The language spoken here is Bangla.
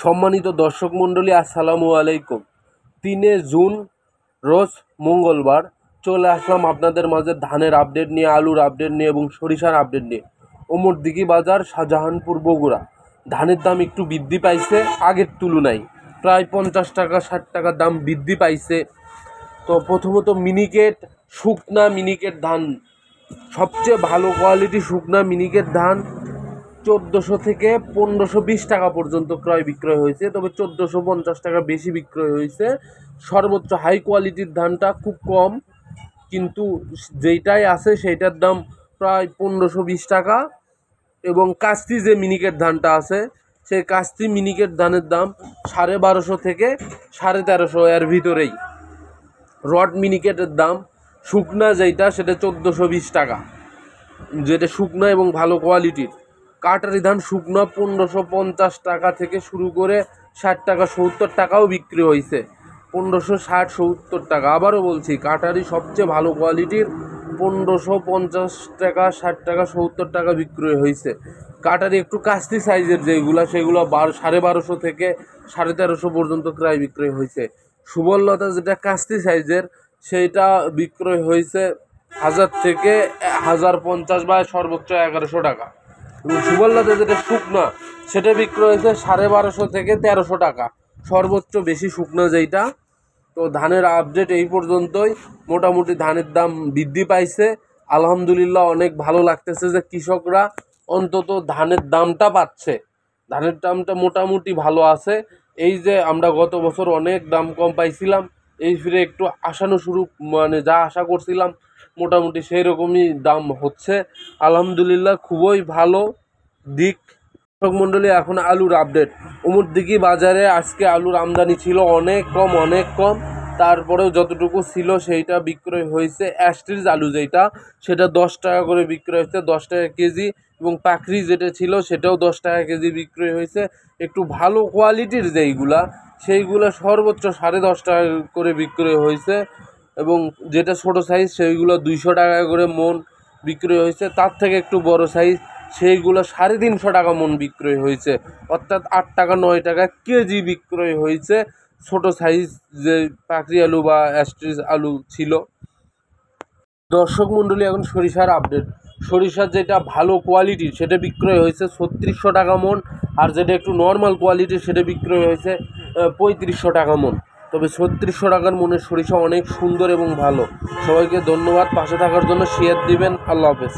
সম্মানিত দর্শক মণ্ডলী, আসসালামু আলাইকুম। 3 জুন রোজ মঙ্গলবার চলে আসলাম আপনাদের মাঝে ধানের আপডেট নিয়ে, আলুর আপডেট নিয়ে এবং সরিষার আপডেট নিয়ে। ওমরদিঘি বাজার, শাহজাহানপুর, বগুড়া। ধানের দাম একটু বৃদ্ধি পাইছে আগের তুলনায়, প্রায় 50 টাকা 60 টাকা দাম বৃদ্ধি পাইছে। তো প্রথমত মিনিকেট, শুকনা মিনিকেট ধান, সবচেয়ে ভালো কোয়ালিটি শুকনা মিনিকেট ধান 1400 থেকে 1520 টাকা পর্যন্ত ক্রয় বিক্রয় হয়েছে, তবে 1450 টাকা বেশি বিক্রয় হয়েছে। সর্বোচ্চ হাই কোয়ালিটির ধানটা খুব কম, কিন্তু যেইটাই আছে সেইটার দাম প্রায় 1520 টাকা। এবং কাস্তি যে মিনিকেট ধানটা আছে, সেই কাস্তি মিনিকেট ধানের দাম 1250 থেকে 1350 এর ভিতরেই। রড মিনিকেটের দাম শুকনা যেইটা সেটা 1420 টাকা, যেটা শুকনা এবং ভালো কোয়ালিটির। কাটারি ধান শুকনা 1550 টাকা থেকে শুরু করে 60 টাকা 70 টাকাও বিক্রি হয়েছে। 1560-70 টাকা। আবারও বলছি, কাটারি সবচেয়ে ভালো কোয়ালিটির 1550 টাকা 60 টাকা 70 টাকা বিক্রি হয়েছে। কাটারি একটু কাস্তি সাইজের যেগুলো, সেগুলো 1250 থেকে 1350 পর্যন্ত ক্রয় বিক্রয় হয়েছে। সুবললতা যেটা কাস্তি সাইজের, সেইটা বিক্রয় হয়েছে 1000 থেকে 1050 বা সর্বোচ্চ 1100 টাকা। এবং সুবললতা যেটা শুকনা, সেটা বিক্রয় হয়েছে 1250 থেকে 1300 টাকা, সর্বোচ্চ বেশি শুকনা যেইটা। তো ধানের আপডেট এই পর্যন্তই। মোটামুটি ধানের দাম বৃদ্ধি পাইছে, আলহামদুলিল্লাহ। অনেক ভালো লাগতেছে যে কৃষকরা অন্তত ধানের দামটা পাচ্ছে, ধানের দামটা মোটামুটি ভালো আছে। এই যে আমরা গত বছর অনেক দাম কম পাইছিলাম, এই ফিরে একটু আশানুরূপ, মানে যা আশা করছিলাম মোটামুটি সেই রকমই দাম হচ্ছে, আলহামদুলিল্লাহ। খুবই ভালো দিক। দর্শক মণ্ডলী, এখন আলুর আপডেট। ওমরদিঘি বাজারে আজকে আলুর আমদানি ছিল অনেক কম, তারপরেও যতটুকু ছিল সেইটা বিক্রয় হয়েছে। অ্যাস্ট্রিজ আলু যেটা, সেটা 10 টাকা করে বিক্রয় হয়েছে, 10 টাকা কেজি। এবং পাখরি যেটা ছিল সেটাও 10 টাকা কেজি বিক্রয় হয়েছে। একটু ভালো কোয়ালিটির যেইগুলা, সেইগুলো সর্বোচ্চ 10.5 টাকা করে বিক্রয় হয়েছে। এবং যেটা ছোটো সাইজ সেইগুলো 200 টাকা করে মন বিক্রয় হয়েছে। তার থেকে একটু বড় সাইজ সেইগুলো 350 টাকা মন বিক্রয় হয়েছে, অর্থাৎ 8 টাকা 9 টাকা কেজি বিক্রয় হয়েছে ছোটো সাইজ যে পাখরি আলু বা অ্যাস্ট্রিজ আলু ছিল। দর্শক মণ্ডলী, এখন সরিষার আপডেট। সরিষার যেটা ভালো কোয়ালিটির সেটা বিক্রয় হয়েছে 3600 টাকা মন, আর যেটা একটু নর্মাল কোয়ালিটির সেটা বিক্রয় হয়েছে 3500 টাকা মন। তবে 3600 টাকার মনের সরিষা অনেক সুন্দর এবং ভালো। সবাইকে ধন্যবাদ পাশে থাকার জন্য। শেয়ার দিবেন। আল্লাহ হাফেজ।